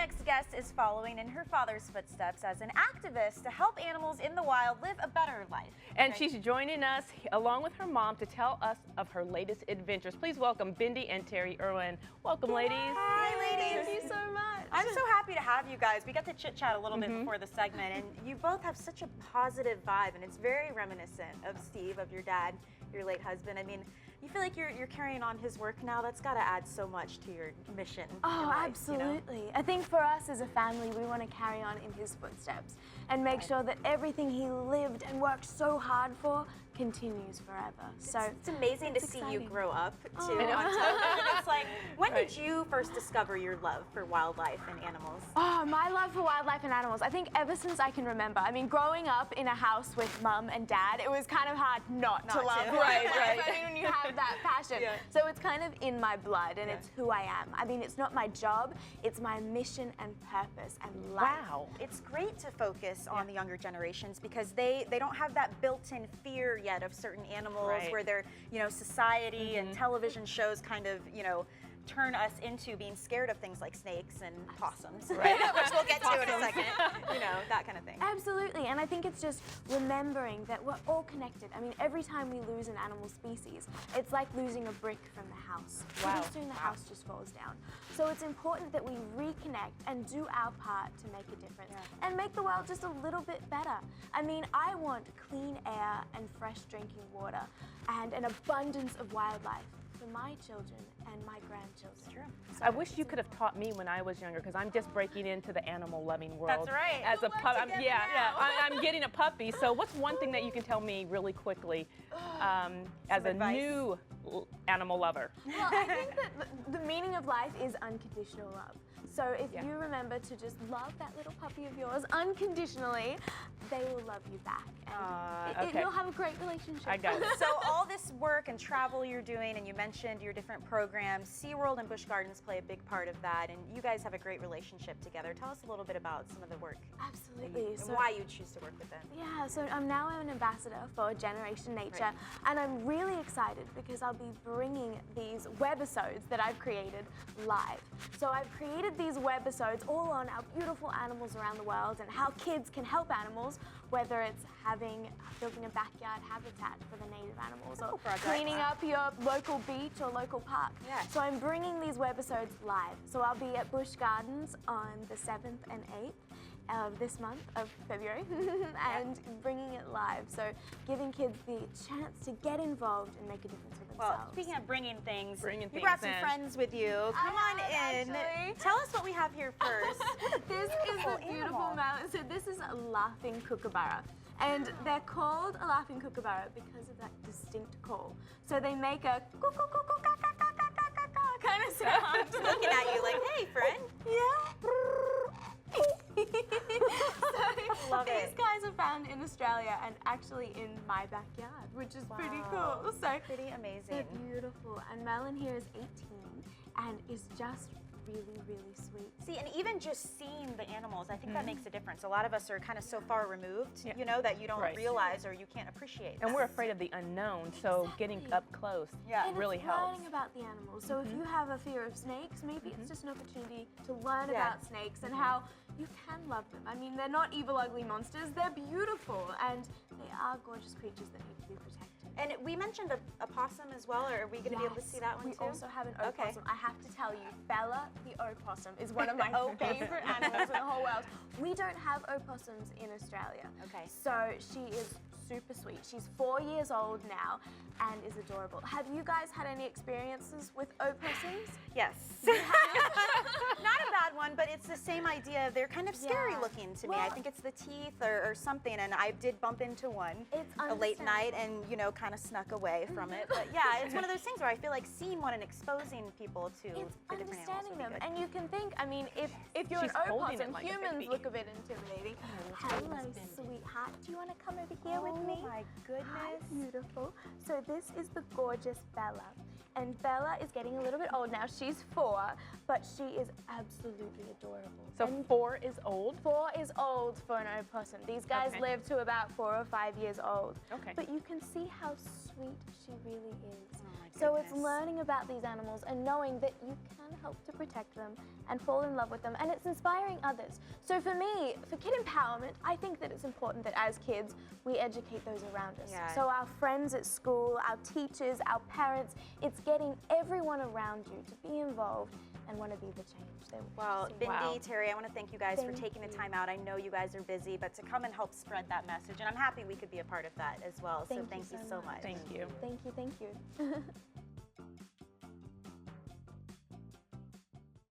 next guest is following in her father's footsteps as an activist to help animals in the wild live a better life. And she's joining us along with her mom to tell us of her latest adventures. Please welcome Bindi and Terri Irwin. Welcome, ladies. Hi, ladies. Thank you so much. I'm so happy to have you guys. We got to chit-chat a little bit before the segment, and you both have such a positive vibe, and it's very reminiscent of Steve, of your dad, your late husband. I mean, you feel like you're carrying on his work now. That's got to add so much to your mission. Oh, in life, absolutely. You know? I think for us as a family, we want to carry on in his footsteps and make sure that everything he lived and worked so hard for continues forever. It's amazing to see you grow up too. On television. It's like, when did you first discover your love for wildlife and animals? Oh, my love for wildlife and animals. I think ever since I can remember. I mean, growing up in a house with mum and dad, it was kind of hard not to love wildlife. I mean, when you have that passion. So it's kind of in my blood, and it's who I am. I mean, it's not my job, it's my mission and purpose and life. Wow. It's great to focus on the younger generations because they don't have that built-in fear yet of certain animals where their, society and television shows kind of, turn us into being scared of things like snakes and possums, which we'll get to in a second, that kind of thing. Absolutely, and I think it's just remembering that we're all connected. I mean, every time we lose an animal species, it's like losing a brick from the house. Pretty soon the house just falls down. So it's important that we reconnect and do our part to make a difference and make the world just a little bit better. I mean, I want clean air and fresh drinking water and an abundance of wildlife for my children and my grandchildren. True. So I wish you could have taught me when I was younger, because I'm just breaking into the animal-loving world. That's right. As a puppy, I'm getting a puppy. So what's one thing that you can tell me really quickly as a new animal lover? Well, I think that the meaning of life is unconditional love. So if you remember to just love that little puppy of yours unconditionally, they will love you back. And you'll have a great relationship. I got it. So all this work and travel you're doing, and you mentioned your different programs, SeaWorld and Busch Gardens play a big part of that, and you guys have a great relationship together. Tell us a little bit about some of the work. Absolutely. And why you choose to work with them. Yeah, so I'm now an ambassador for Generation Nature, and I'm really excited because I'll be bringing these webisodes that I've created live. So I've created these webisodes all on our beautiful animals around the world and how kids can help animals, whether it's building a backyard habitat for the native animals or cleaning up your local beach or local park. So I'm bringing these webisodes live. So I'll be at Busch Gardens on the 7th and 8th of this month of February and bringing it live. So giving kids the chance to get involved and make a difference for themselves. Well, speaking of bringing things, you brought some friends with you. Come on in. Actually. Tell us what we have here first. This is a beautiful mountain. So this is a laughing kookaburra. And they're called a laughing kookaburra because of that distinct call. So they make a kind of sound. Looking at you like, hey, friend. Love These guys are found in Australia and actually in my backyard, which is pretty cool. So pretty amazing. They're beautiful. And Melon here is 18 and is just really, really sweet. See, and even just seeing the animals, I think that makes a difference. A lot of us are kind of so far removed, that you don't realize or you can't appreciate. And we're afraid of the unknown, so getting up close really helps. Learning about the animals. So if you have a fear of snakes, maybe it's just an opportunity to learn about snakes and how you can love them. I mean, they're not evil, ugly monsters. They're beautiful, and they are gorgeous creatures that need to be protected. And we mentioned a possum as well, or are we going to be able to see that one too? We also have an opossum. I have to tell you, Bella the opossum is one of my favorite animals in the whole world. We don't have opossums in Australia. So she is super sweet. She's 4 years old now and is adorable. Have you guys had any experiences with opossums? Yes. Not a bad one, but it's the same idea. They're kind of scary looking to me. I think it's the teeth or something, and I did bump into one a late night and, kind of snuck away from it. But yeah, it's one of those things where I feel like seeing one and exposing people to the different animals would be good. And you can think, I mean, if you're an opossum, humans look a bit intimidating. Hello, sweetheart. Do you want to come over here with me? Oh my goodness. Hi, beautiful. So this is the gorgeous Bella. And Bella is getting a little bit old now. She's 4, but she is absolutely adorable. So 4 is old? 4 is old for an opossum. These guys live to about 4 or 5 years old. But you can see how sweet she really is. So it's learning about these animals and knowing that you can help to protect them and fall in love with them, and it's inspiring others. So for me, for kid empowerment, I think that it's important that as kids, we educate those around us. Yeah. So our friends at school, our teachers, our parents, it's getting everyone around you to be involved and want to be the change they want Well, to see. Bindi, Terri, I want to thank you guys for Thank taking the you. time out. I know you guys are busy, but to come and help spread that message, and I'm happy we could be a part of that as well. So thank you so much. Thank you. Thank you, thank you.